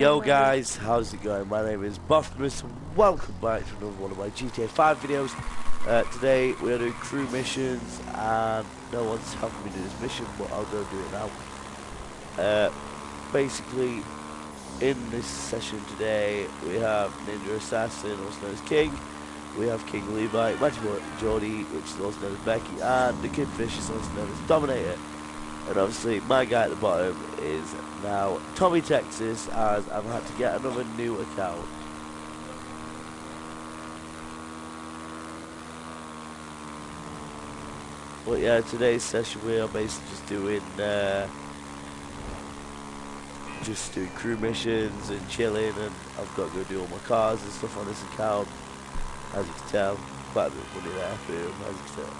Yo guys, how's it going? My name is Bofmus and welcome back to another one of my GTA 5 videos. Today we're doing crew missions and no one's helping me do this mission, but I'll go do it now. Basically, in this session today we have Ninja Assassin, also known as King. We have King Levi, Magic Geordie, which is also known as Becky, and the Kidfish is also known as Dominator. And obviously my guy at the bottom is now Tommy Texas, as I've had to get another new account. But yeah, today's session we are basically just doing crew missions and chilling, and I've got to go do all my cars and stuff on this account. As you can tell, quite a bit of money there for him, as you can tell.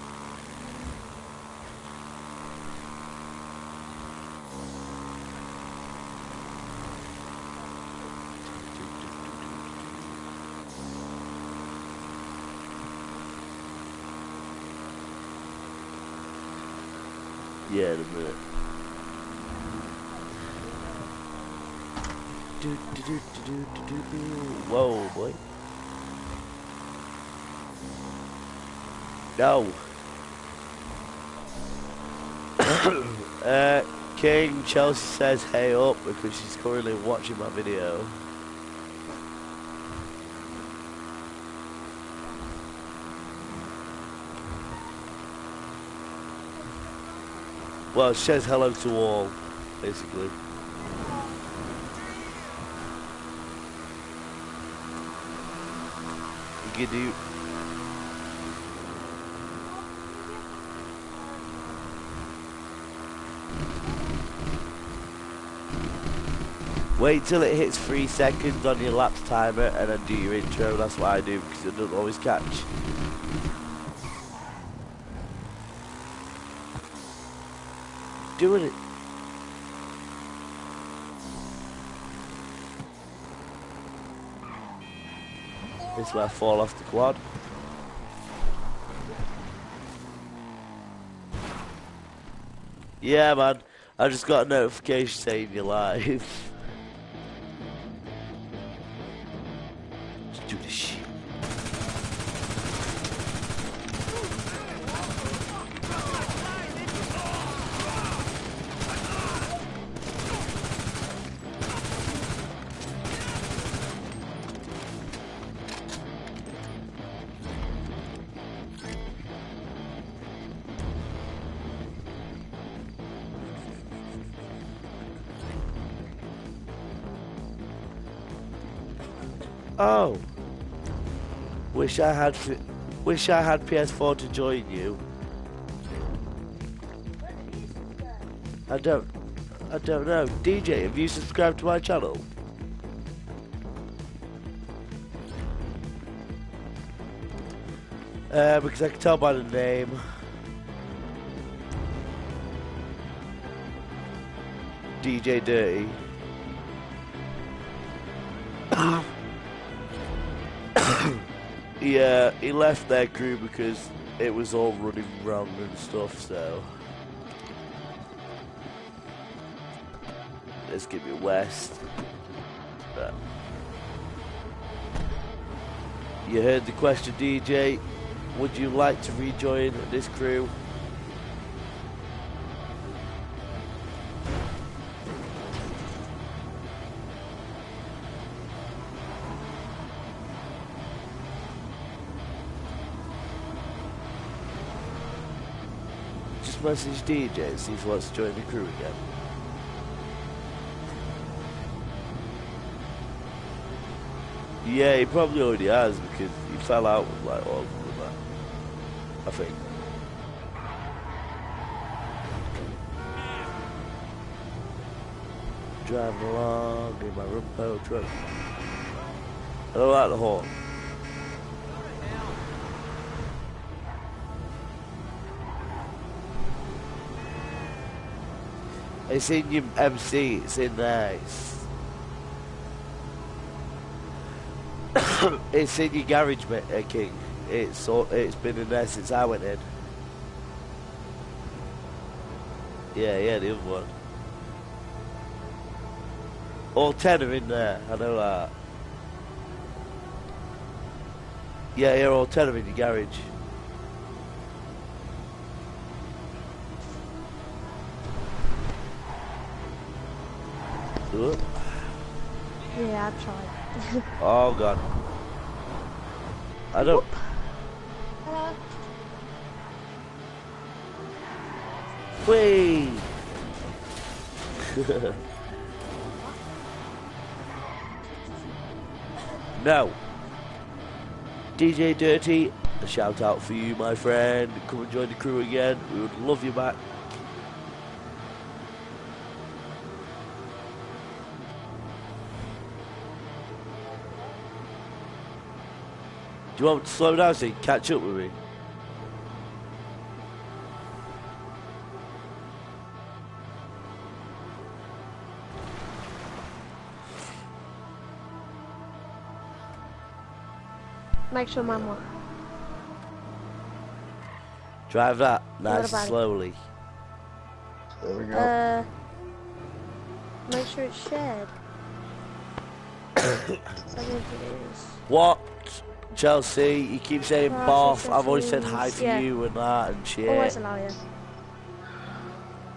Yeah, in a minute. Whoa, boy. No. King Chelsea says hey up because she's currently watching my video. Well, she says hello to all, basically. You can do. Wait till it hits 3 seconds on your lapse timer and then do your intro. That's what I do because it doesn't always catch. Doing it. This is where I fall off the quad. Yeah, man. I just got a notification saying you're live. Let's do this shit. Oh, wish I had PS4 to join you. I don't know. DJ, have you subscribed to my channel? Because I can tell by the name. DJ Dirty. Yeah, he left their crew because it was all running wrong and stuff, so let's give it West. Right. You heard the question, DJ. Would you like to rejoin this crew? Message DJ and see if he wants to join the crew again. Yeah, he probably already has because he fell out with like all of that, I think. Driving along in my Rumpo truck. I don't like the horn. It's in your MC, it's in there. It's in your garage, King. It's been in there since I went in. Yeah, the other one. All 10 are in there, I know that. Yeah, all 10 are in your garage. Ooh. Yeah, I tried. Oh god. I don't... Hello. Whee! No. DJ Dirty, a shout out for you, my friend. Come and join the crew again. We would love you back. Do you want me to slow down so you can catch up with me? Make sure Mama. Drive that nice and about it? slowly. There we go. Make sure it's shared. I think it is. What? Chelsea, you keep saying Right, boff. so I've already said Chelsea's- hi to yeah. you and that and shit. Always allow you.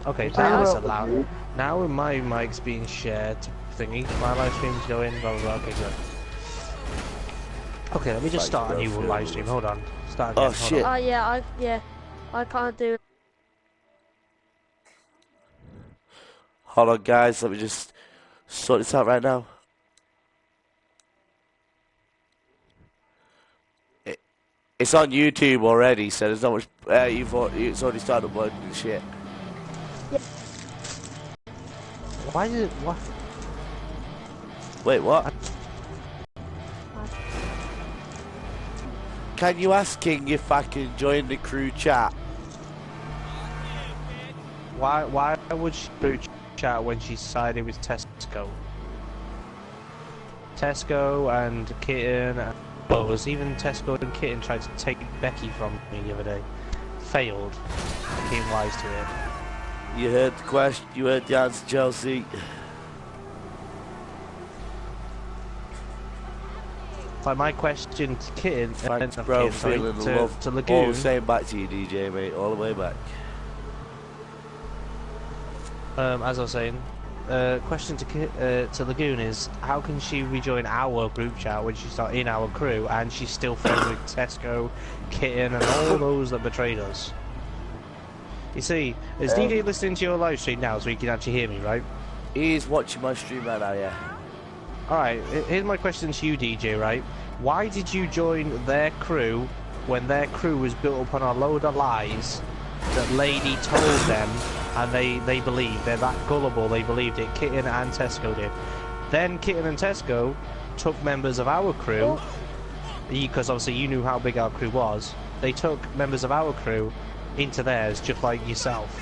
Okay, so Right. now it's allowed. Now with my mic's being shared thingy, my live stream's going, blah blah blah. Okay, good. Okay, let me just Like, start a new go through live it. stream. Hold on. Start Oh, again. hold shit. on. Oh yeah, I can't do. Hold on, guys. Let me just sort this out right now. It's on YouTube already, so there's not much. It's already started uploading the shit. Why did it? What? Wait, what? Can you ask King if I can join the crew chat? Why would she do chat when she sided with Tesco? Tesco and Kitten. Well, it was even Tesco and Kitten tried to take Becky from me the other day. Failed. Became wise to it. You heard the question. You heard the answer, Chelsea. Like my question to Kitten, Thanks, not bro. Kitten, sorry, Feeling the to, love. to All Lagoon. the same back to you, DJ, mate. All the way back. As I was saying, question to Lagoon is, how can she rejoin our group chat when she's not in our crew and she's still friends with Tesco, Kitten, and all those that betrayed us? You see, is DJ listening to your live stream now so he can actually hear me, right? He's watching my stream right now, yeah. Alright, here's my question to you, DJ, right? Why did you join their crew when their crew was built upon a load of lies that Lady told them, and they believed? They're that gullible, they believed it. Kitten and Tesco did. Then Kitten and Tesco took members of our crew, because obviously you knew how big our crew was. They took members of our crew into theirs, just like yourself.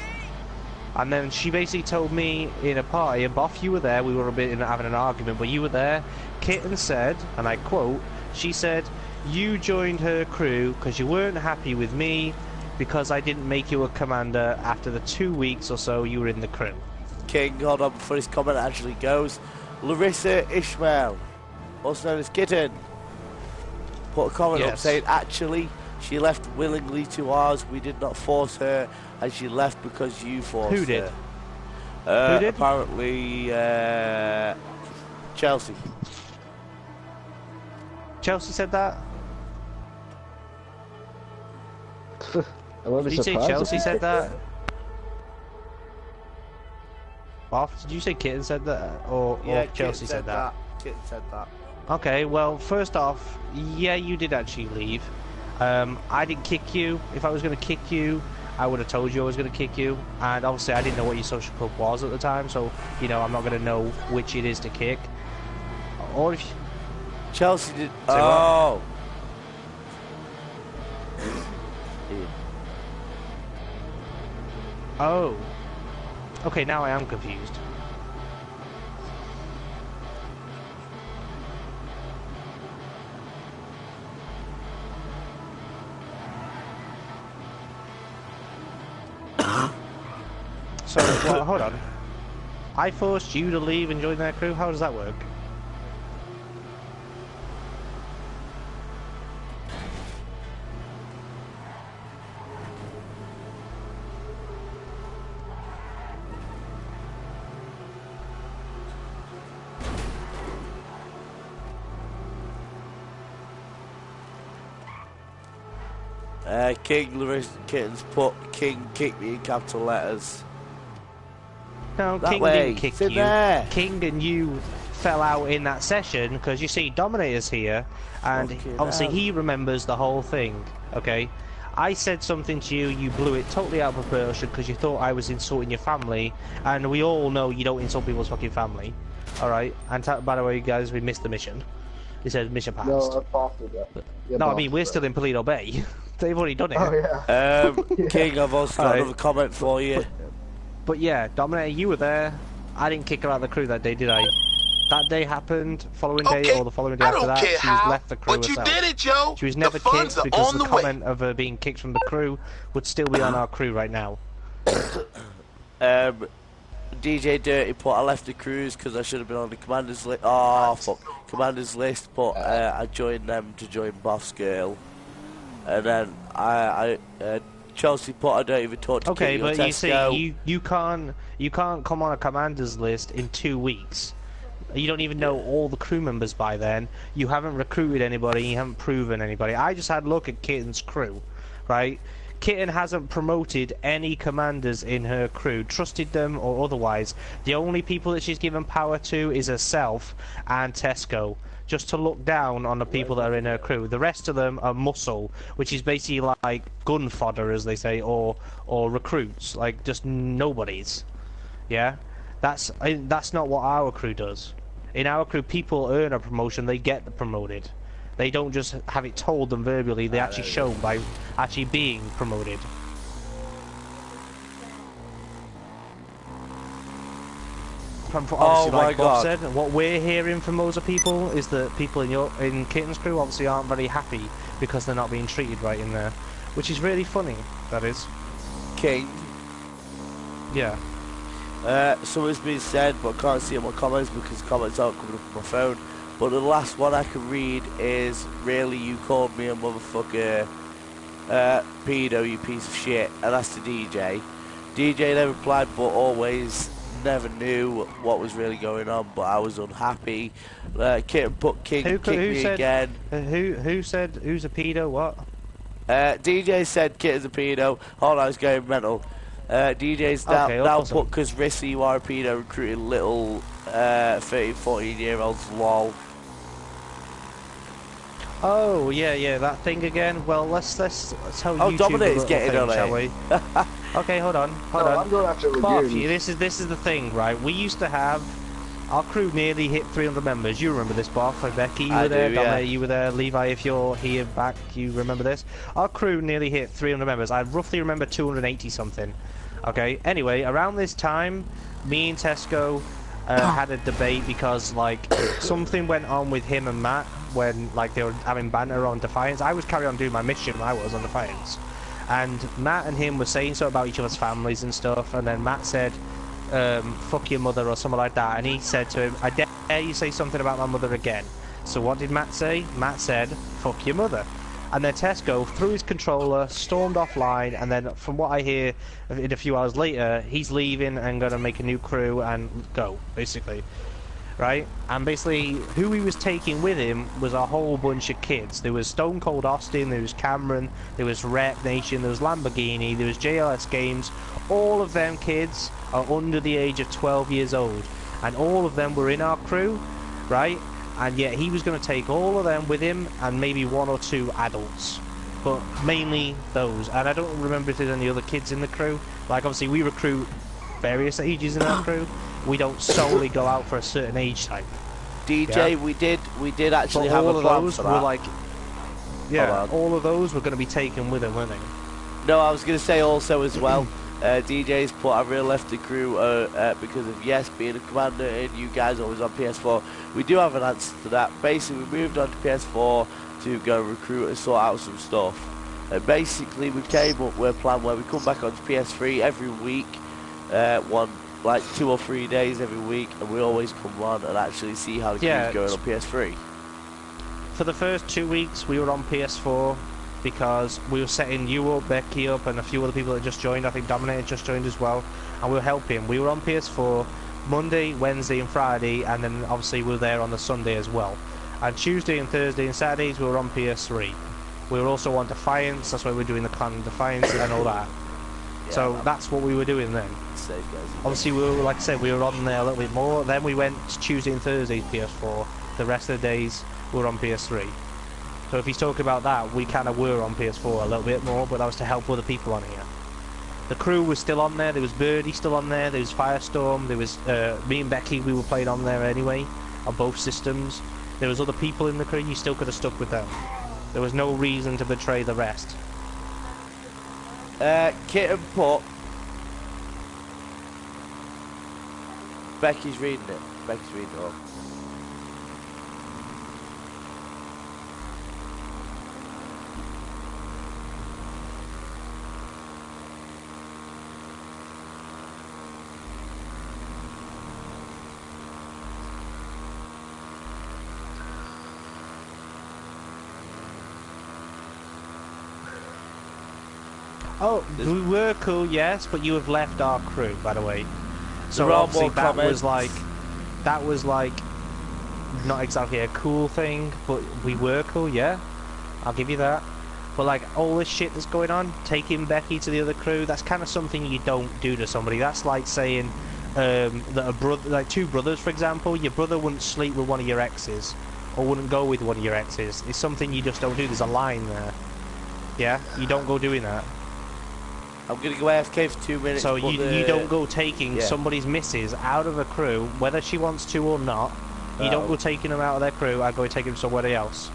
And then she basically told me in a party, and Boff, you were there, we were a bit having an argument, but you were there. Kitten said, and I quote, she said, you joined her crew because you weren't happy with me because I didn't make you a commander after the 2 weeks or so you were in the crew. King, hold on before his comment actually goes. Larissa Ishmael, also known as Kitten, put a comment up Yes. saying, actually, she left willingly to ours. We did not force her, and she left because you forced her. Who did? Who did? Apparently, Chelsea. Chelsea said that? I won't be Did you say surprised if Chelsea you said did. that? Boff, did you say Kitten said that? Or Chelsea said that? Kitten said that. Okay, well, first off, yeah, you did actually leave. I didn't kick you. If I was going to kick you, I would have told you I was going to kick you. And obviously, I didn't know what your social club was at the time, so, you know, I'm not going to know which it is to kick. Or if you... Chelsea did. what? Oh. Oh. Okay, now I am confused. So, well, hold on. I forced you to leave and join their crew. How does that work? King Larissa Kittens put King kicked me in capital letters. No, That King way. didn't kick Sit you. there. King and you fell out in that session because you see Dominator's here, and Fucking obviously hell. he remembers the whole thing. Okay, I said something to you, you blew it totally out of proportion because you thought I was insulting your family, and we all know you don't insult people's fucking family. All right, and by the way, guys, we missed the mission. It says mission passed. No, I passed it. Yeah, No, I passed mean we're it. still in Polito Bay. They've already done it. Oh yeah. King, I've also got Alright. another comment for you. But yeah, Dominator, you were there. I didn't kick her out of the crew that day, did I? That day happened, following day Okay, or the following day I after don't that, care she how, left the crew but you herself. did it, Joe. She was The never funds kicked are because on the the way. comment of her being kicked from the crew would still be on our crew right now. DJ Dirty put I left the cruise because I should have been on the commander's list. Oh fuck, commander's list. But I joined them to join Boss Girl, and then Chelsea put I don't even talk to Okay, Kitty or but you see, Tesco. you can't come on a commander's list in 2 weeks. You don't even know all the crew members by then. You haven't recruited anybody. You haven't proven anybody. I just had a look at Kitten's crew, right? Kitten hasn't promoted any commanders in her crew, trusted them or otherwise. The only people that she's given power to is herself and Tesco, just to look down on the people that are in her crew. The rest of them are muscle, which is basically like gun fodder, as they say, or recruits, like just nobodies. Yeah, that's not what our crew does. In our crew, people earn a promotion; they get promoted. They don't just have it told them verbally. They actually show by actually being promoted. Obviously, my like Bob God. said, and what we're hearing from those people is that people in Kitten's crew obviously aren't very happy because they're not being treated right in there, which is really funny. That is, King. yeah. Something's been said, but I can't see it in my comments because comments aren't coming up on my phone. But the last one I can read is, really, you called me a motherfucker, pedo, you piece of shit, and that's to DJ. DJ never replied, but always never knew what was really going on, but I was unhappy. King kicked me said, again. Who said who's a pedo? What? DJ said Kitten's a pedo. Hold on, I was going mental. DJ's now, Okay, now awesome. put because Rissy, you are a pedo, recruiting little 13, 14-year-olds, lol. Oh yeah, that thing again. Well, let's tell Oh, YouTube Dominator's a little getting thing, on it. shall we? Okay, hold on. No, I'm going after Barf, reviews. this is the thing, right? We used to have our crew nearly hit 300 members. You remember this, Barf? Becky, you I were there. do, Dominator, yeah. you were there. Levi, if you're here back, you remember this. Our crew nearly hit 300 members. I roughly remember 280 something. Okay. Anyway, around this time, me and Tesco had a debate because like something went on with him and Matt when like they were having banter on Defiance. I was carrying on doing my mission when I was on Defiance, and Matt and him were saying something about each other's families and stuff, and then Matt said fuck your mother or something like that, and he said to him, I dare you say something about my mother again. So what did Matt say? Matt said fuck your mother. And then Tesco threw his controller, stormed offline, and then from what I hear in a few hours later, he's leaving and going to make a new crew and go, basically. Right? And basically, who he was taking with him was a whole bunch of kids. There was Stone Cold Austin, there was Cameron, there was Rep Nation, there was Lamborghini, there was JLS Games. All of them kids are under the age of 12 years old. And all of them were in our crew, right? And yet he was going to take all of them with him and maybe one or two adults, but mainly those. And I don't remember if there's any other kids in the crew. Like obviously we recruit various ages in our crew. We don't solely go out for a certain age type. DJ, Yeah. we did actually But have all a of plan those for were that. like, Hold yeah, on. all of those were going to be taken with him, weren't they? No, I was going to say also as well, DJ's put I really left the crew because of yes being a commander and you guys always on PS4. We do have an answer to that. Basically, we moved on to PS4 to go recruit and sort out some stuff. And basically, we came up with a plan where we come back onto PS3 every week, one like 2 or 3 days every week, and we always come round and actually see how the Yeah, game's going on PS3. For the first 2 weeks, we were on PS4 because we were setting you up, Becky up, and a few other people that just joined. I think Dominator just joined as well, and we were helping. We were on PS4 Monday, Wednesday, and Friday, and then obviously we were there on the Sunday as well. And Tuesday and Thursday and Saturdays we were on PS3. We were also on Defiance. That's why we were doing the clan Defiance and all that. Yeah, So man. that's what we were doing then. Safe guys. Obviously, we were, like I said, we were on there a little bit more. Then we went Tuesday and Thursdays PS4. The rest of the days we were on PS3. So if he's talking about that, we kind of were on PS4 a little bit more, but that was to help other people on here. The crew was still on there. There was Birdie still on there. There was Firestorm. There was me and Becky. We were playing on there anyway, on both systems. There was other people in the crew. You still could have stuck with them. There was no reason to betray the rest. Kit and Pup. Becky's reading it. Becky's reading it all. Oh, we were cool, yes, but you have left our crew, by the way. So There are obviously more that was comments. like not exactly a cool thing, but we were cool, yeah. I'll give you that. But like all this shit that's going on, taking Becky to the other crew, that's kind of something you don't do to somebody. That's like saying that a brother, like two brothers, for example, your brother wouldn't sleep with one of your exes, or wouldn't go with one of your exes. It's something you just don't do. There's a line there. Yeah, you don't go doing that. I'm gonna go AFK for 2 minutes. So but you don't go taking yeah. somebody's missus out of a crew, whether she wants to or not. You don't go taking them out of their crew and go take them somewhere else,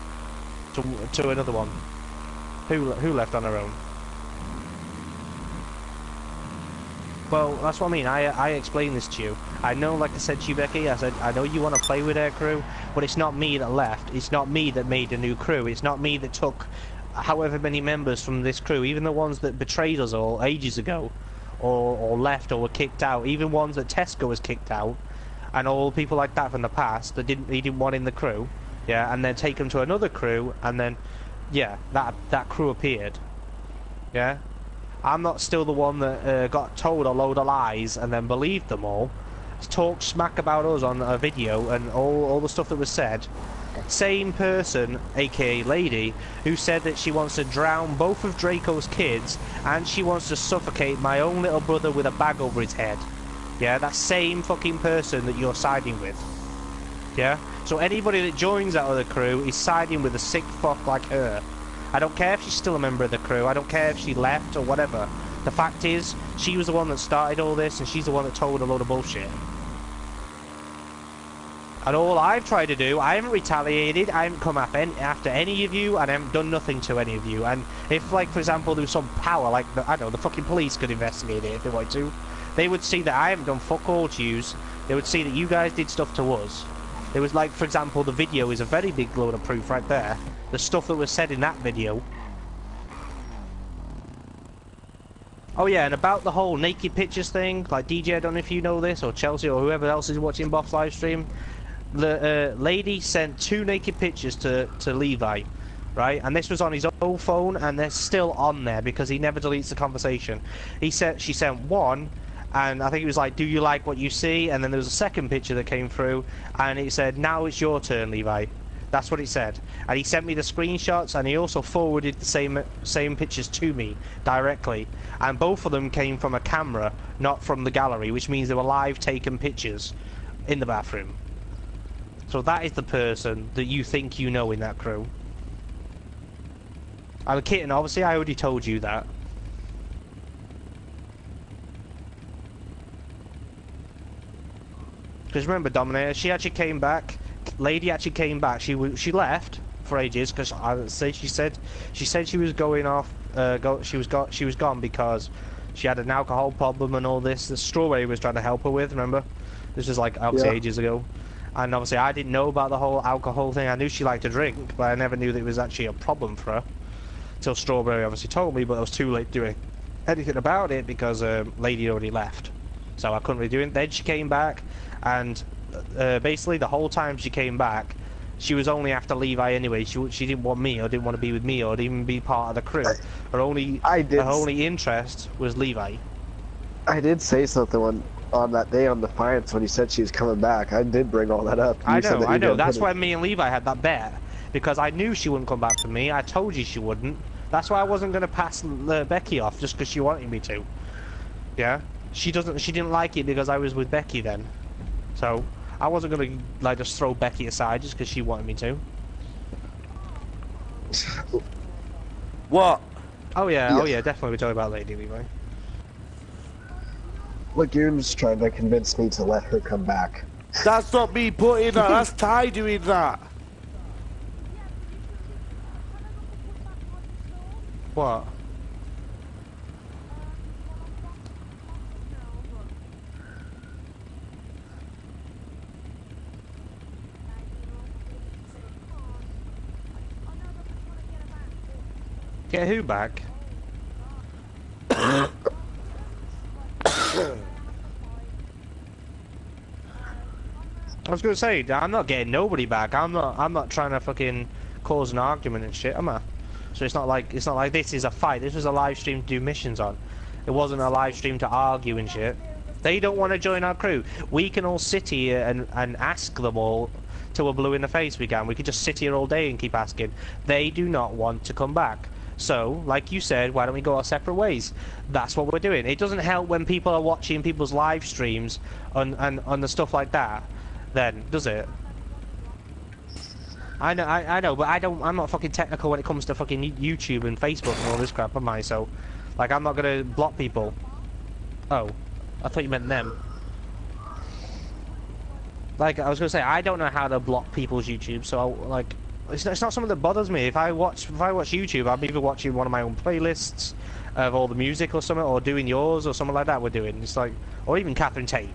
to another one. Who left on her own? Well, that's what I mean. I explained this to you. I know, like I said to you, Becky, I said, I know you want to play with their crew, but it's not me that left. It's not me that made a new crew. It's not me that took however many members from this crew, even the ones that betrayed us all ages ago, or left or were kicked out, even ones that Tesco was kicked out, and all people like that from the past that he didn't want in the crew, yeah, and then take them to another crew, and then, yeah, that crew appeared, yeah. I'm not still the one that got told a load of lies and then believed them all, talked smack about us on a video and all the stuff that was said. Same person, aka lady, who said that she wants to drown both of Draco's kids and she wants to suffocate my own little brother with a bag over his head. Yeah, that same fucking person that you're siding with. Yeah? So anybody that joins that other crew is siding with a sick fuck like her. I don't care if she's still a member of the crew, I don't care if she left or whatever. The fact is, she was the one that started all this and she's the one that told a load of bullshit. And all I've tried to do, I haven't retaliated, I haven't come after any of you, and I haven't done nothing to any of you. And if, like, for example, there was some power, like, I don't know, the fucking police could investigate it if they wanted to, they would see that I haven't done fuck all to you, they would see that you guys did stuff to us. It was like, for example, the video is a very big load of proof right there. The stuff that was said in that video. Oh yeah, and about the whole naked pictures thing, like DJ, I don't know if you know this, or Chelsea, or whoever else is watching Boff's live stream. The lady sent 2 naked pictures to Levi, right? And this was on his old phone, and they're still on there because he never deletes the conversation. She sent one, and I think it was like, do you like what you see? And then there was a second picture that came through, and it said, now it's your turn, Levi. That's what it said. And he sent me the screenshots, and he also forwarded the same pictures to me directly. And both of them came from a camera, not from the gallery, which means they were live taken pictures in the bathroom. So that is the person that you think you know in that crew. I'm kidding, obviously I already told you that. Because remember, Dominator, she actually came back. Lady actually came back. She left for ages because she said she was going off. She was gone because she had an alcohol problem and all this. The Strawberry was trying to help her with. Remember, this was like obviously ages ago. And obviously I didn't know about the whole alcohol thing. I knew she liked to drink, but I never knew that it was actually a problem for her. Till Strawberry obviously told me, but I was too late doing anything about it because Lady already left. so I couldn't really do it. Then she came back, and basically the whole time she came back, she was only after Levi anyway. She didn't want me, or didn't want to be with me, or even be part of the crew. Her only interest was Levi. I did say something on that day on Defiance when you said she was coming back. I did bring all that up. I know. That's why me and Levi had that bet, because I knew she wouldn't come back for me. I told you she wouldn't. That's why I wasn't going to pass Becky off just because she wanted me to. Yeah, she didn't like it because I was with Becky then, so I wasn't going to like just throw Becky aside just because she wanted me to. What? Oh yeah, definitely we're talking about Lady Levi. Lagoon's trying to convince me to let her come back. That's not me putting that, that's Ty doing that. What? Get who back? I was gonna say, I'm not getting nobody back. I'm not trying to fucking cause an argument and shit, am I? So it's not like this is a fight. This was a live stream to do missions on. It wasn't a live stream to argue and shit. They don't want to join our crew. We can all sit here and ask them all till we're blue in the face. We could just sit here all day and keep asking. They do not want to come back. So, like you said, why don't we go our separate ways? That's what we're doing. It doesn't help when people are watching people's live streams on the stuff like that. Then, does it? I know, but I'm not fucking technical when it comes to fucking YouTube and Facebook and all this crap, am I? So, like, I'm not gonna block people. Oh, I thought you meant them. Like, I was gonna say, I don't know how to block people's YouTube, so, like, it's not something that bothers me. If I watch YouTube, I'm either watching one of my own playlists of all the music or something, or doing yours or something like that we're doing. It's like, or even Catherine Tate.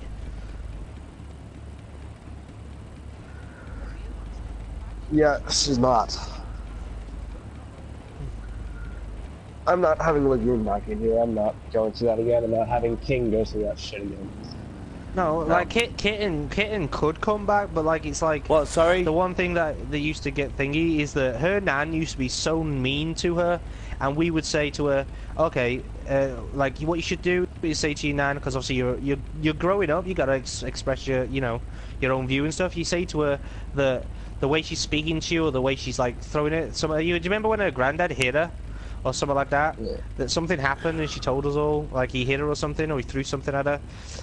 Yeah, she's not. I'm not having Lagoon back in here. I'm not going through that again. I'm not having King go through that shit again. No, like Kitten could come back, but like it's like What? Sorry. the one thing that they used to get thingy is that her nan used to be so mean to her, and we would say to her, okay, like what you should do is say to your nan, because obviously you're growing up, you gotta express your your own view and stuff. You say to her the way she's speaking to you or the way she's like throwing it. Do you remember when her granddad hit her? Or something like that, yeah. That something happened and she told us all, like he hit her or something, or he threw something at her.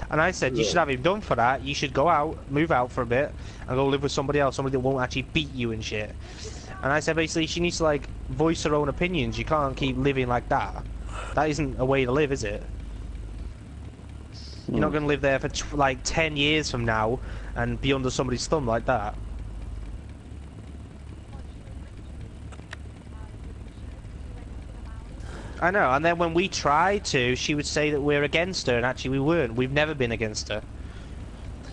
And I said, you should have him done for that. You should go out, move out for a bit, and go live with somebody else, somebody that won't actually beat you and shit. And I said, basically, she needs to, like, voice her own opinions. You can't keep living like that. That isn't a way to live, is it? You're not going to live there for, like, 10 years from now and be under somebody's thumb like that. I know, and then when we tried to, she would say that we're against her, and actually we weren't. We've never been against her.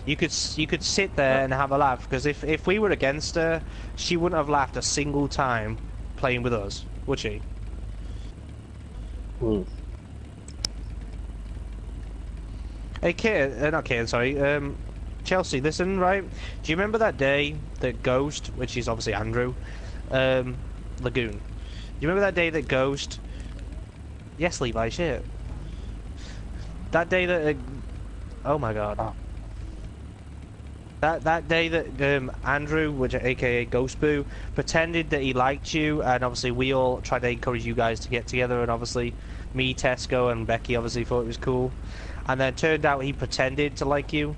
You could sit there and have a laugh, because if we were against her, she wouldn't have laughed a single time playing with us, would she? Hey, not Kate, sorry, Chelsea, listen, right? Do you remember that day that Ghost, which is obviously Andrew, Lagoon, do you remember that day that Ghost... Yes, Levi, shit. That day that... oh my god. Oh. That day that Andrew, which aka Ghost Boo, pretended that he liked you, and obviously we all tried to encourage you guys to get together, and obviously me, Tesco, and Becky obviously thought it was cool. And then it turned out he pretended to like you,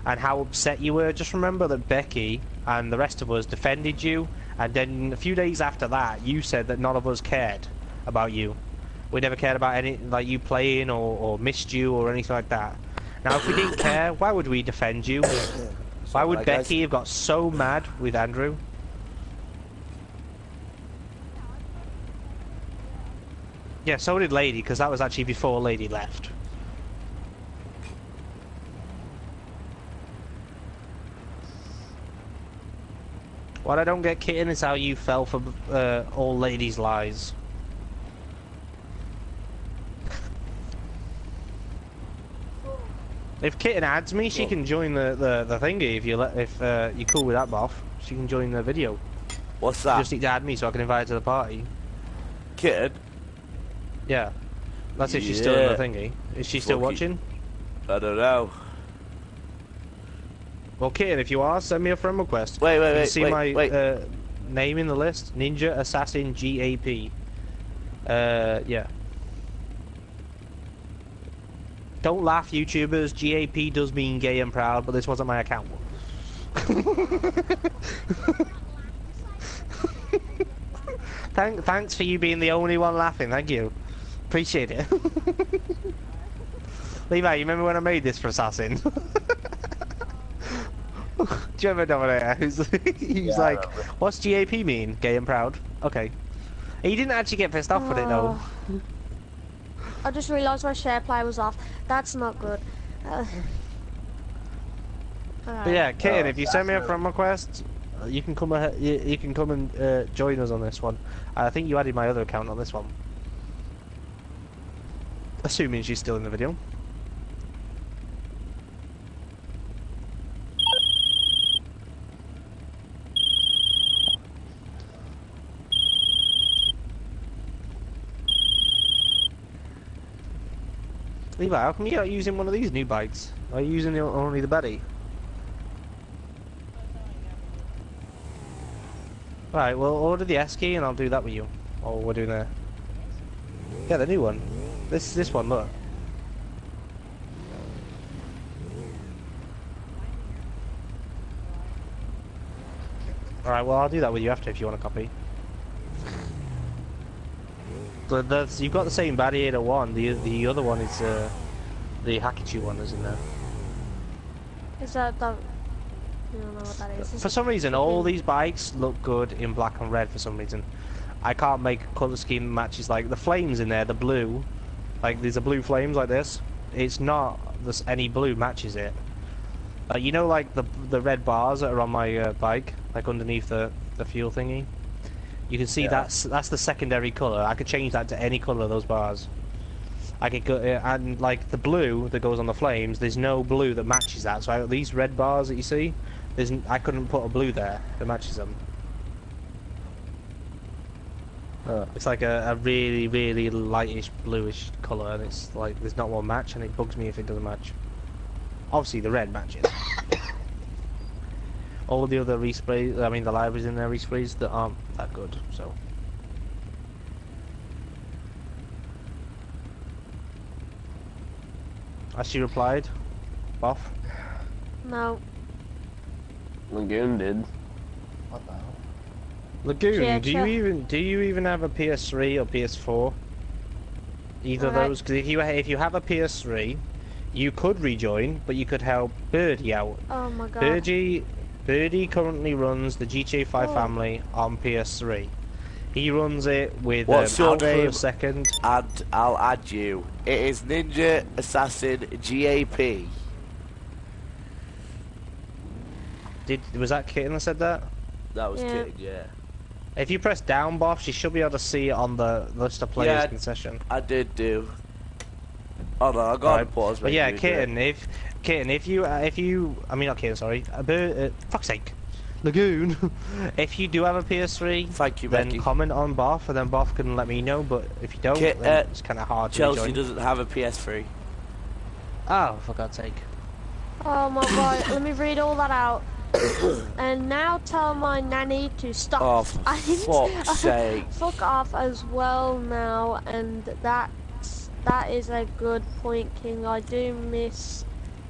and how upset you were. Just remember that Becky and the rest of us defended you, and then a few days after that, you said that none of us cared about you. We never cared about any, like, you playing or missed you or anything like that. Now, if we didn't care, why would we defend you? Why would Becky have got so mad with Andrew? Yeah, so did Lady, because that was actually before Lady left. What I don't get, Kitten, is how you fell for all Lady's lies. If Kitten adds me, she can join the thingy if you're cool with that, Boff. She can join the video. What's You that? just need to add me so I can invite her to the party. Kitten? Yeah. That's if she's still in the Yeah. thingy. Is she still Fuck it. watching? I don't know. Well, Kitten, if you are, send me a friend request. Wait, You can wait, see wait, my wait. name in the list. Ninja Assassin GAP. Yeah. Don't laugh, YouTubers. GAP does mean gay and proud, but this wasn't my account. Thanks for you being the only one laughing. Thank you. Appreciate it. Levi, you remember when I made this for Assassin? Do you remember Dominator? He was like, "What's GAP mean? Gay and proud." Okay. He didn't actually get pissed off with it though. I just realised my share play was off. That's not good. But yeah, Kitten, Oh, if you send me a friend request, you can come ahead. You can come and join us on this one. I think you added my other account on this one. Assuming she's still in the video. Levi, how come you're not using one of these new bikes? Are you using only the Betty? Right, well, order the S key and I'll do that with you. Or we're doing the... Yeah, the new one. This one, look. Alright, well, I'll do that with you after if you want a copy. You've got the same Gladiator one. The other one is the Hakichu one, isn't there? Is that the... I don't know what that is. For some reason, all these bikes look good in black and red. For some reason, I can't make a colour scheme matches. Like the flames in there, the blue, like these are blue flames like this. It's not any blue matches it. You know, like the red bars that are on my bike, like underneath the fuel thingy. You can see that's the secondary colour. I could change that to any colour of those bars. I could go and like the blue that goes on the flames. There's no blue that matches that. So these red bars that you see, I couldn't put a blue there that matches them. It's like a really, really lightish bluish colour, and it's like there's not one match, and it bugs me if it doesn't match. Obviously, the red matches. All the other resprays, I mean the libraries in there resprays that aren't that good. So. As she replied, Boff. No. Lagoon did. What the hell? Lagoon, Yeah, do sure. you even have a PS3 or PS4? Either of Alright. those, because if you have a PS3, you could rejoin, but you could help Birdie out. Oh my god. Birdie currently runs the GTA 5 family on PS3. He runs it with What's your out for name? a second. And I'll add you. It is Ninja Assassin GAP. Was that Kitten that said that? That was Yeah. Kitten, yeah. If you press down, Boff, you should be able to see it on the list of players Yeah. concession. I did do. Oh no, I got Right. to pause. But yeah, Kitten, if you, I mean not Kitten, sorry, fuck's sake, Lagoon, if you do have a PS3, Thank you, then Becky. comment on Boff, and then Boff can let me know. But if you don't, Kit- then it's kind of hard to Chelsea rejoin. doesn't have a PS3. Oh, for God's sake! Oh my god. Let me read all that out. And now tell my nanny to stop. Oh, for fuck's sake. Fuck off as well now, and that is a good point, King. I do miss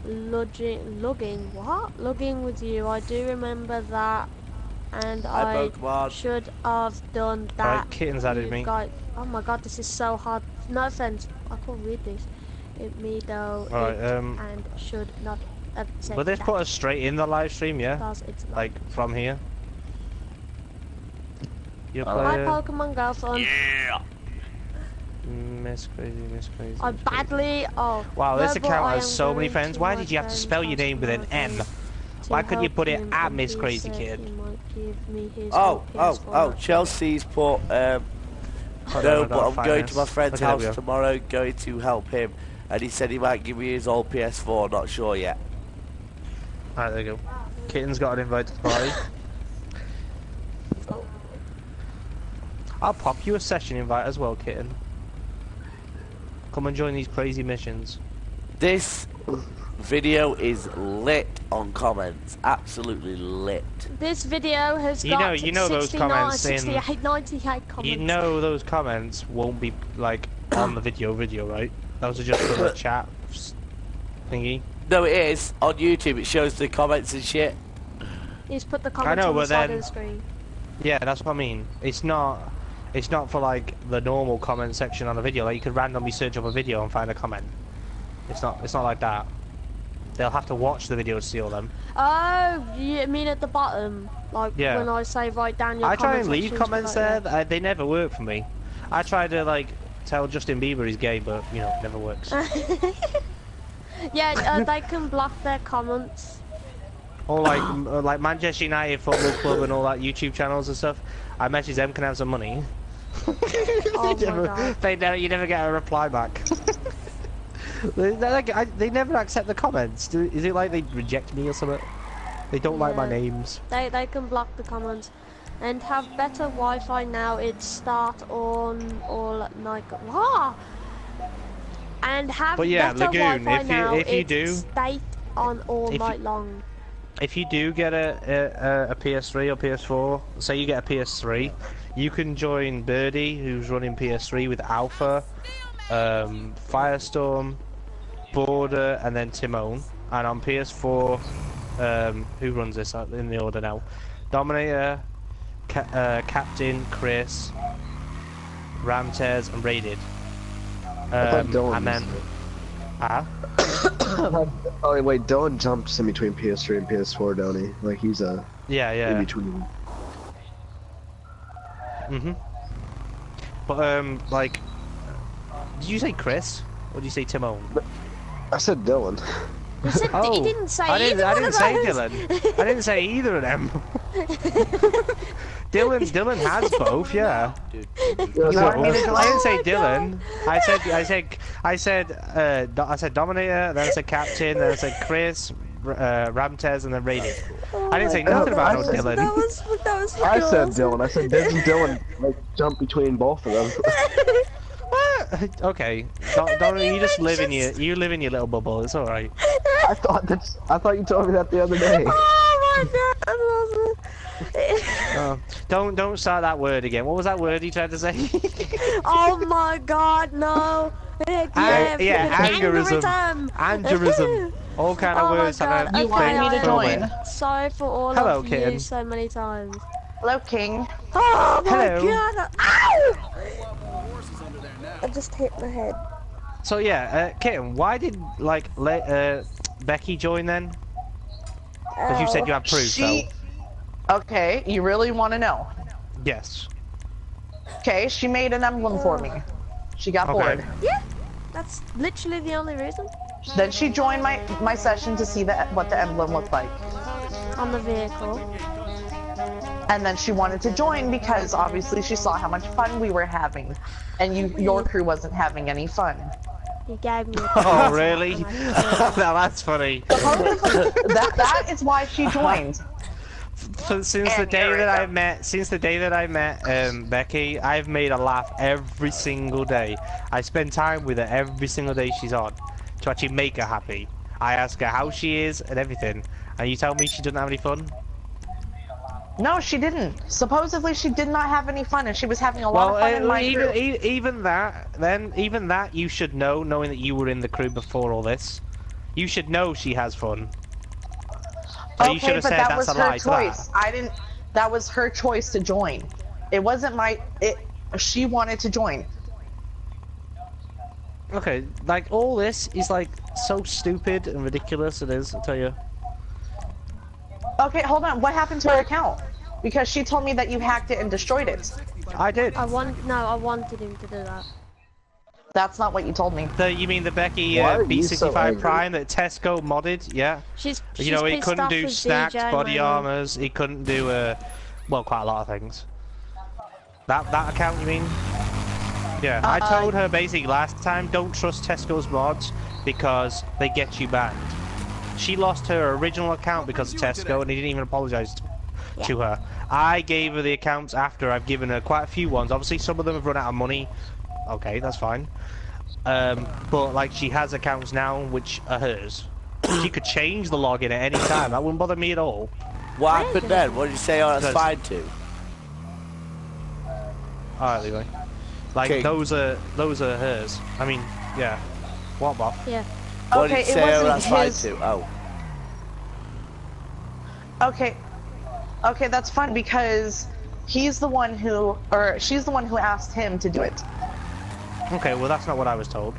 lugging with you. I do remember that, and Hi, I Pokemon. should have done that. Right, Kitten's added You me. guys- oh my god, this is so hard. No offense, I can't read this. Me though, Alright, and should not have said Will this that, put us straight in the live stream? Yeah, because it's not. like from here. Your My player, Pokemon girlfriend. Yeah. Miss Crazy. I Miss Crazy. badly. Oh. Wow, this verbal, account I has am so many going friends. to Why my did you have to friend spell your name with an Cosmo M? to Why couldn't you help put it him, at and Miss he Crazy said Kid? he might give me his Oh, PS4. Chelsea's put, Hold on, no, I've but got I'm going to my finance. friend's Okay, there we house go. tomorrow, going to help him. and he said he might give me his old PS4. Not sure yet. Alright, there you go. Kitten's got an invite to the party. I'll pop you a session invite as well, Kitten. Come and join these crazy missions. This video is lit on comments. Absolutely lit. This video has got you know those comments 68, 98 comments. You know those comments won't be like on the video, right? Those are just for the chat thingy. No, it is. On YouTube it shows the comments and shit. He's put the comments on the side of the screen. Yeah, that's what I mean. It's not for like the normal comment section on a video. Like you could randomly search up a video and find a comment. It's not like that. They'll have to watch the video to see all them. Oh, you mean at the bottom? Like Yeah. when I say write down your I try and comment leave sections, comments like there. They never work for me. I try to like tell Justin Bieber he's gay, but you know, it never works. Yeah, they can block their comments. Or like Manchester United Football Club and all that YouTube channels and stuff. I message them, can I have some money? Oh my God. You never get a reply back. They never accept the comments. Is it like they reject me or something? They don't like my Yeah. names. They can block the comments. And have better Wi-Fi now. It's start on all night. What? And have But yeah, better Lagoon, Wi-Fi if now. you it's do- state on all if night you- long. If you do get a PS3 or PS4, say you get a PS3, you can join Birdie, who's running PS3 with Alpha, Firestorm, Border, and then Timon. And on PS4, who runs this in the order now? Dominator, Captain, Chris, Ramtez, and Raided. And then, Oh wait, Dylan jumps in between PS3 and PS4, don't he? Like he's in yeah. between. But like, did you say Chris or did you say Timon? I said Dylan. He said he didn't say I didn't either say one of Dylan. those. I didn't say either of them. Dylan has both, yeah. You No, I didn't say Dylan. I said Dominator, then I said Captain, then I said Chris, Ramtez, and then Raided. I didn't say nothing about no Dylan. That was I said awesome. Dylan. I said doesn't Dylan like jump between both of them? Okay, don't you just live in your little bubble. It's all right. I thought you told me that the other day. Oh my God, that was awesome. Don't start that word again. What was that word you tried to say? Oh my God, no. Angerism. Angerism. All kind of Oh my words. God, and okay, You want me to I join? am sorry for all Hello, of kitten. you so many times. Hello, King. Oh my Hello. God. Ow! I just hit my head. So yeah, Kitten, why did Becky join then? Because you said you had proof. She... Okay, you really want to know? So yes. Okay, she made an emblem for me. She got Okay. bored. Yeah, that's literally the only reason. Then she joined my session to see what the emblem looked like. On the vehicle. And then she wanted to join because obviously she saw how much fun we were having. And your crew wasn't having any fun. He gave me a Oh present really? and I said, Now that's funny. that is why she joined. Since the day that I met Becky, I've made her laugh every single day. I spend time with her every single day she's on to actually make her happy. I ask her how she is and everything, and you tell me she doesn't have any fun? No, she didn't. Supposedly she did not have any fun, and she was having a lot of fun in my crew. even that you should know, knowing that you were in the crew before all this. You should know she has fun. So you should Okay, have but said that that's was a her lie to that. choice. I didn't. That was her choice to join. It wasn't my. She wanted to join. Okay, like all this is like so stupid and ridiculous. It is, I tell you. Okay, hold on. What happened to her account? Because she told me that you hacked it and destroyed it. I did. I wanted him to do that. That's not what you told me. You mean the Becky Why are you so B65 angry? Prime that Tesco modded? Yeah. She's You know, it pissed couldn't off do with snacks, DJ, body mainly. armors. It couldn't do well, quite a lot of things. That account, you mean? Yeah, I told her basically last time, don't trust Tesco's mods because they get you banned. She lost her original account because of Tesco and he didn't even apologise to her. I gave her the accounts after I've given her quite a few ones. Obviously some of them have run out of money. Okay, that's fine. But like she has accounts now which are hers. She could change the login at any time. That wouldn't bother me at all. What happened then? What did you say? Oh, that's fine too. Alright, Leroy. Like Okay. those are hers. I mean, yeah. What, Bob? Yeah. What did Okay, you it say? Oh, wasn't that's fine his. too. Oh. Okay. Okay, that's fine because he's the one who, or she's the one who asked him to do it. Okay, well that's not what I was told.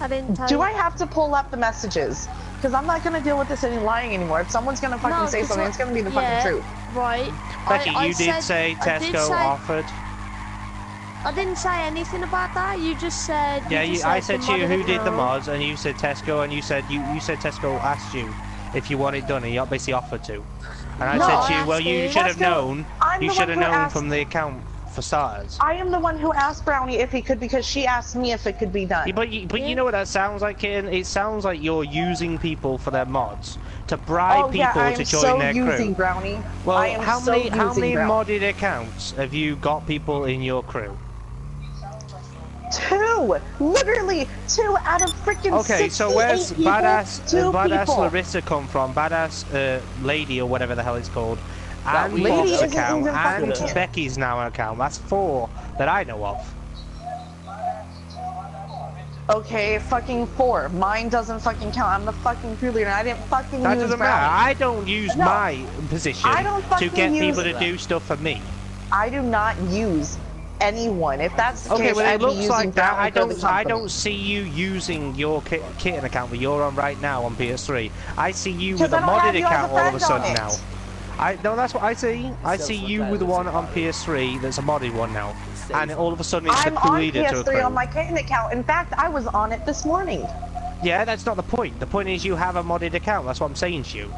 I didn't tell Do you. I have to pull up the messages? Because I'm not gonna deal with this any lying anymore. If someone's gonna fucking No, say 'cause something, what- it's gonna be the yeah, fucking truth. Right. Becky, I you did say I did Tesco say- offered. I didn't say anything about that. You just said. Yeah, you just I said the to you modded who did the account. mods, and you said Tesco, and you said Tesco asked you if you want it done, and you basically offered to. And I No, said to you, I well, asked you you. should have Tesco, known. I'm You the should one have who known asked- from the account for starters. I am the one who asked Brownie if he could because she asked me if it could be done. Yeah, but you know what that sounds like, Kitten? It sounds like you're using people for their mods to bribe Oh yeah, people I am to join so their using crew. Brownie. Well, I am how so many using Brownie. modded accounts have you got people in your crew? 2! Literally 2 out of freaking Okay, so 68 where's people, badass 2 badass people. Larissa come from? Badass lady or whatever the hell it's called, and lady Bob's isn't account even fucking and Kitten. Becky's now account. That's 4 that I know of. Okay, fucking 4. Mine doesn't fucking count. I'm the fucking crew leader and I didn't fucking That use doesn't Brownie. matter. I don't use No, my position I don't to fucking get use people to that. do stuff for me. I do not use anyone. If that's the Okay, case, well I'd it be looks using like that. Brownie for the I company. don't see you using your Kitten account that you're on right now on PS3. I see you 'Cause with a I don't have modded you as a account all of a friend on sudden it. now. No, that's what I see. I see you with the one on PS3 that's a modded one now, and all of a sudden it's I'm the crew on leader to a PS3 crew. on my Kitten account. In fact, I was on it this morning. Yeah, that's not the point. The point is you have a modded account. That's what I'm saying to you.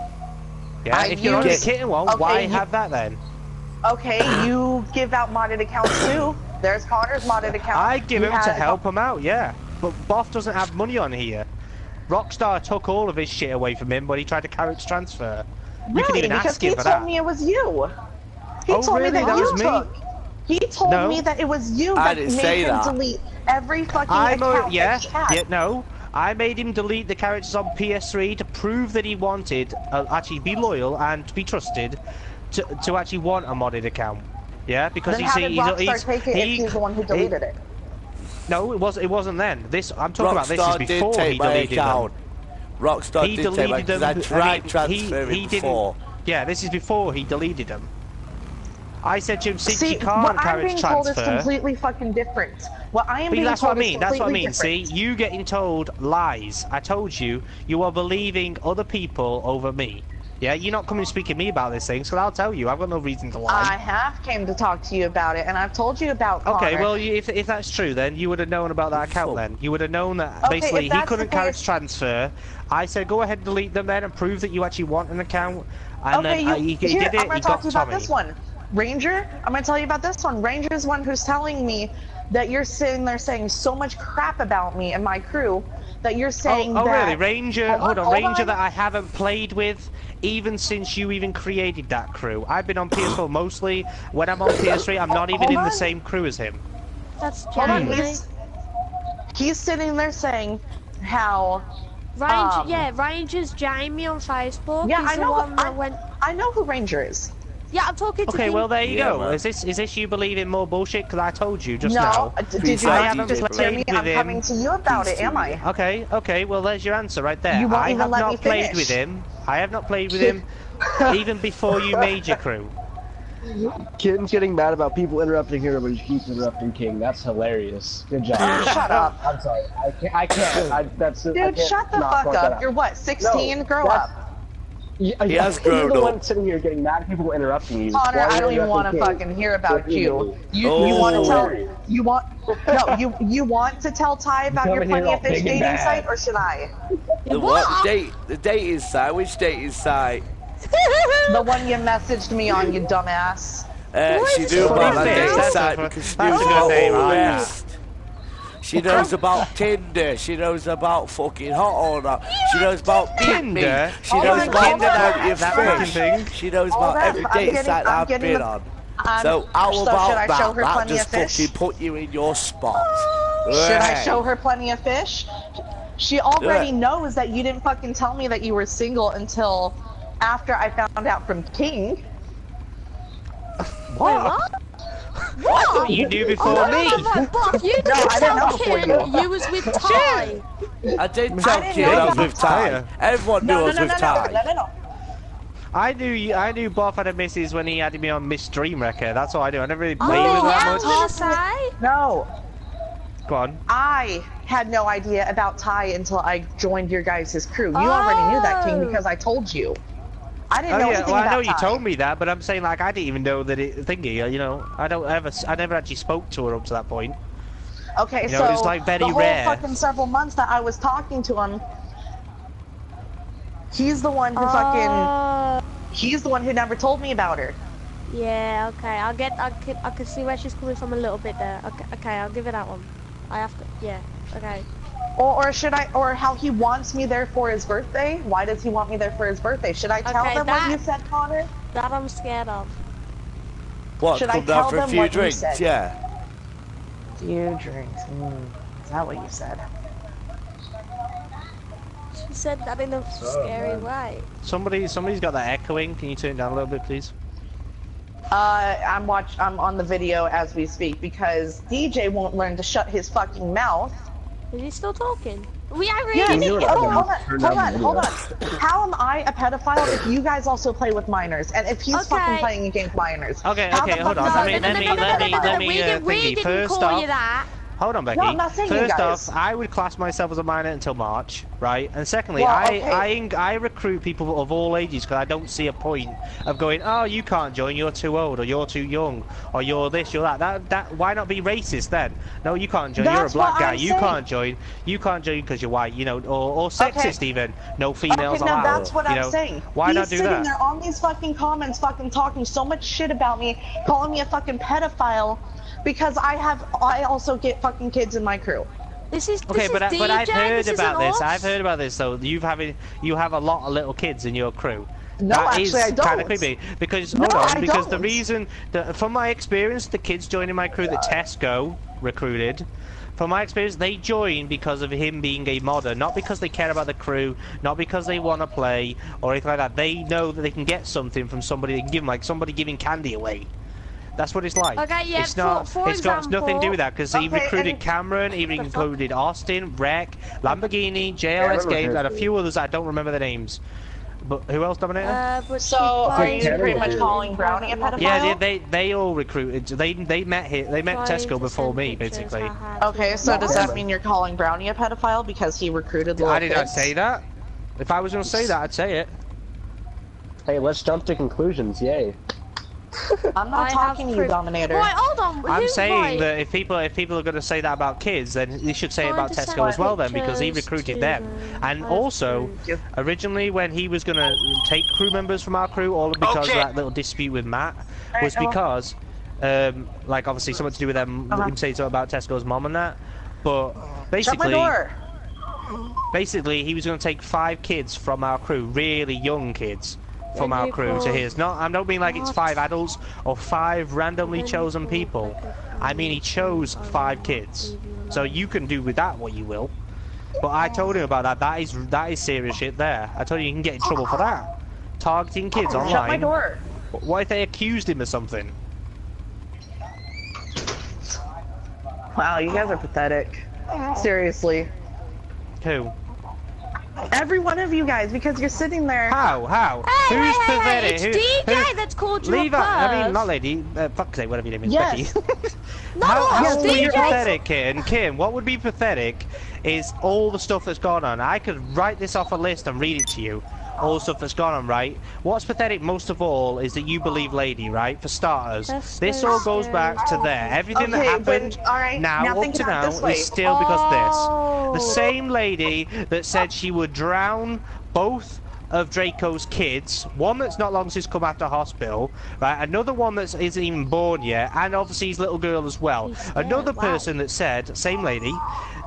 Yeah, I if you're on the use- Kitten one, Okay, why you- have that then? Okay, you give out modded accounts too. There's Connor's modded account. I give You him to had- help him out, yeah. But Boff doesn't have money on here. Rockstar took all of his shit away from him when he tried to character transfer. You can Really? even Because ask he him for told that. me it was you. He Oh, told really? me that, That you was me? took. He told No. me that it was you I that didn't made say him that. delete every fucking account Yeah, that he had. yeah, no. I made him delete the characters on PS3 to prove that he wanted, actually be loyal and to be trusted, to actually want a modded account. Yeah, because Then how did Rockstar take it if he's the one who deleted it? No, it wasn't then. I'm talking about this is Rockstar did before he take my deleted account. them. Rockstar He did take my deleted because them. I tried transferring he before. didn't. Yeah, this is before he deleted them. I said to him, since See, you can't what I'm character being told is transfer. completely fucking different. What I am But being that's what I told is mean. That's what I completely mean. See, different. you getting told lies. I told you, you are believing other people over me. Yeah, you're not coming speaking to me about this thing, so I'll tell you. I've got no reason to I lie. have came to talk to you about it, and I've told you about Connor. Okay, well, if that's true, then you would have known about that account. Then you would have known that Okay, basically if he that's couldn't the case- character transfer. I said go ahead and delete them then and prove that you actually want an account. And Okay, then he here, did it. I'm gonna He talk got to you about Tommy. this one. Ranger, I'm gonna tell you about this one. Ranger's one who's telling me that you're sitting there saying so much crap about me and my crew that you're saying Oh, that... really? Ranger, hold on, Ranger that I haven't played with even since you even created that crew. I've been on PS4 mostly. When I'm on PS3, I'm not even Hold in the on. same crew as him. That's Hold on, Jamie. he's sitting there saying how... Ranger's Jamie on Facebook. Yeah, He's I the know. one that went. I know who Ranger is. Yeah, I'm talking to Okay, him. well there you Yeah, go. man. Is this you believing more bullshit? Because I told you just No, now. did you I not haven't just played hear me? with I'm him. coming to you about it, am I? Okay, well there's your answer right there. You won't I even have let not me played finish. with him. I have not played with him even before you made your crew. Kitten's getting mad about people interrupting her, but she keeps interrupting King. That's hilarious. Good job. Shut up. I'm sorry. I can't. I Dude, can't shut the not fuck point that up. out. You're what, 16? No, Grow that's- up. He has You're grown the up. one sitting here getting mad at people interrupting you. Connor, Why are I you don't even want to interrupting King? fucking hear about you. You Oh. want to tell Hilarious. you want no you want to tell Ty about your coming here Plenty all of Fish big and dating bad. site, or should I? The what? The dating site? Which dating site? The one you messaged me on, you dumbass. She knew about that Fish, dating that's site a- because she that's knew a good about name, all the I like rest. She knows about Tinder. She knows about fucking Hot or Not. She knows about Tinder? Meet Me. She Oh knows my about God, Plenty of that fucking Fish. thing. She knows Hold about up, every I'm dating getting- site that I'm I've getting been the- on. So how so about should I show her that? That Plenty just of Fish? fucking put you in your spot. Should I Hey. show her Plenty of Fish? She already knows that you didn't fucking tell me that you were single until after I found out from King. Wait, what? I thought you knew before me. Buff, you No, didn't I didn't tell know before Kim you. you was with Ty. I did I tell didn't Kid know I was that. with Ty. Everyone knew I was with Ty. No. I knew Boff had a missus when he had me on Miss Dream Wrecker. That's all I do. I never really Oh, played with yeah, that much. Ty. No, Go on. I had no idea about Ty until I joined your guys' crew. You already knew that, King, because I told you. I didn't Oh know yeah, anything well I about know you Ty. told me that, but I'm saying like I didn't even know that it thingy. You know, I never actually spoke to her up to that point. Okay, You know, so it's, like, very the whole rare. fucking several months that I was talking to him, he's the one who he's the one who never told me about her. Yeah, okay, I can see where she's coming from a little bit there. Okay, I'll give it that one. I have to, yeah, okay. Or should I, or how he wants me there for his birthday? Why does he want me there for his birthday? Should I tell Okay, them that- what you said, Connor? That I'm scared of. What, Should I come down tell for a them few what you drinks? said? Yeah. Few drinks. Is that what you said? She said that in a scary way. Somebody's got that echoing. Can you turn it down a little bit, please? I'm on the video as we speak because DJ won't learn to shut his fucking mouth. Is he still talking? We are Yeah, reading you it. know hold what? on. How am I a pedophile if you guys also play with minors and if he's Okay. fucking playing against minors? Okay, How the okay, fuck hold on. is Let that me We thingy. didn't First call off, you that. hold on, Becky. No, I'm not saying you First guys. off, I would class myself as a minor until March, right? And secondly, Well, okay. I recruit people of all ages because I don't see a point of going, oh, you can't join, you're too old, or you're too young, or you're this, you're that. That why not be racist then? No, you can't join. You're a That's black what guy. I'm You saying. can't join. You can't join because you're white, you know, or sexist even. No females Okay, now allowed. that's what you I'm know. saying. Why He's not do sitting that? there on these fucking comments, fucking talking so much shit about me, calling me a fucking pedophile, because I also get fucking kids in my crew. This is Okay, but DJ, I've heard this about isn't this. us. I've heard about this though. You have a lot of little kids in your crew. No, That is actually, I don't. kind of creepy because No, hold on, I because the don't. reason that from my experience, the kids joining my crew that Tesco recruited. From my experience, they join because of him being a modder, not because they care about the crew, not because they want to play or anything like that. They know that they can get something from somebody. They can give them, like somebody giving candy away. That's what it's like. Okay, yeah, it's not. for It's got nothing to do with that because he Okay, recruited and- Cameron, he included Austin, Rec, Lamborghini, JLS Games, and a few others that I don't remember the names. But who else, Dominator? But So, she's are playing you pretty with much the calling Brownie a private pedophile? level. Yeah, they all recruited. They met Tesco Trying before to me, send pictures, basically. haha. Okay, so does that mean you're calling Brownie a pedophile because he recruited little I did not kids? say that. If I was going to say that, I'd say it. Hey, let's jump to conclusions. Yay. I'm not I talking to have you, proof. Dominator. Right, hold on. I'm who's saying right? that if people are going to say that about kids, then they should say it Trying about to send Tesco as well then, because he pictures recruited to them. them. And I've also, proof. originally when he was going to take crew members from our crew, all because of that little dispute with Matt, was Alright, because, like obviously something to do with them, him saying something about Tesco's mom and that, but Shut my basically, door. basically he was going to take 5 kids from our crew, really young kids. From Then our you crew to call- his. No, I don't mean like it's What? 5 adults or 5 randomly Then you chosen call people. like a I mean, he chose 5 kids. So you can do with that what you will. But I told him about that. That is serious shit there. I told you can get in trouble for that. Targeting kids online. Shut my door. What if they accused him of something? Wow, you guys are pathetic. Seriously. Who? Every one of you guys, because you're sitting there. How? Hey, Who's hey, hey, pathetic? it's Who- DJ who- that's called you Leave a out. I mean, perv. not lady. Fuck's sake, whatever your name is, Yes. Becky. No, how it's would be DJ. pathetic, Kim? Kim, what would be pathetic is all the stuff that's gone on. I could write this off a list and read it to you. All the stuff that's gone on, right? What's pathetic most of all is that you believe Lady, right? For starters, That's this so all goes back to there. Everything that Okay, happened but, alright, now now up think to about it now this way. is still because of this. The Oh. same lady that said she would drown both of Draco's kids, one that's not long since come out of hospital, right? Another one that isn't even born yet, and obviously his little girl as well. Another person that said, same lady,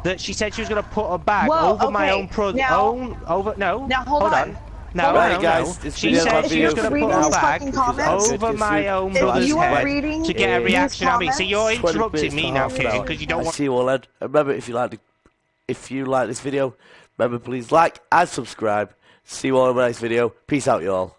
that she said she was going to put a bag over my own Now hold on. No, Right, no, guys, no. this She video's said my she was video going to for put a now. bag comments, over my own If brother's you are head reading to get a these reaction out of me. So you're 20 interrupting me now, Kitty, because you don't I want... see you all then. Remember, if you like this video, remember please like and subscribe. See you all in my next video. Peace out, you all.